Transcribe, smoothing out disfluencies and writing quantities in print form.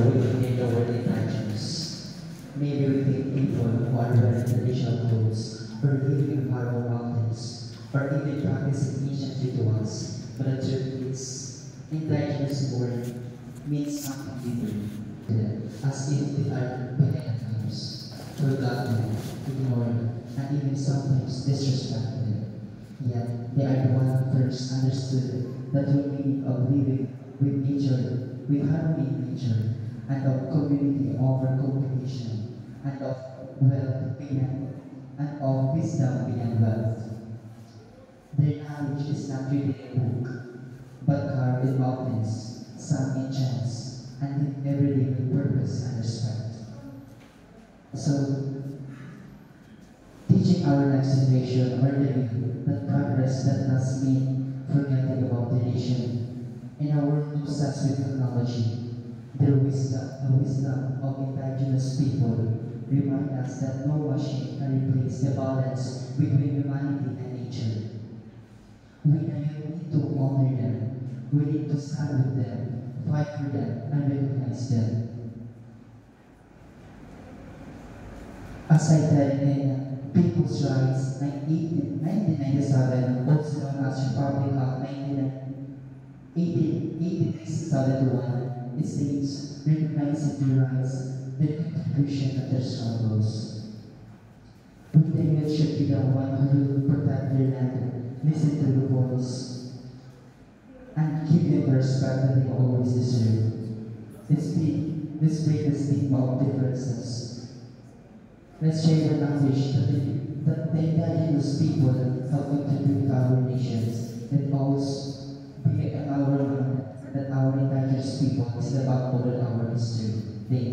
we contain the word indigenous. Maybe we think people who are wearing traditional clothes, or living in powerful mountains, or even practicing ancient rituals, but the truth is, indigenous word means something deeper, as if they are behind forgotten, ignored, and even sometimes disrespected. Yet, they are the one who first understood the true meaning of living with nature, with harmony in nature, and of community over competition, and of wealth beyond, and of wisdom beyond wealth. Their knowledge is not written in a book, but carved in mountains, sung in chants, and in everyday with purpose and respect. So, teaching our next generation or the youth that progress does not mean forgetting about tradition. In a world obsessed with technology, the wisdom of indigenous people remind us that no machine can replace the balance between humanity and nature. We need to honor them. We need to stand with them, fight for them, and recognize them. As I said in People's Rights 1997, also known as Republic of 1983-2001, it states, recognizing their rights, their contribution, and their struggles. We the youth should be the one who will protect their land, listen to the voice, and give them the respect that they always deserve. Let's break the stigma of differences. Let's share the language that the indigenous people have contributed to our nations. Let us be our mind that our indigenous people is the backbone of our history. Thank you.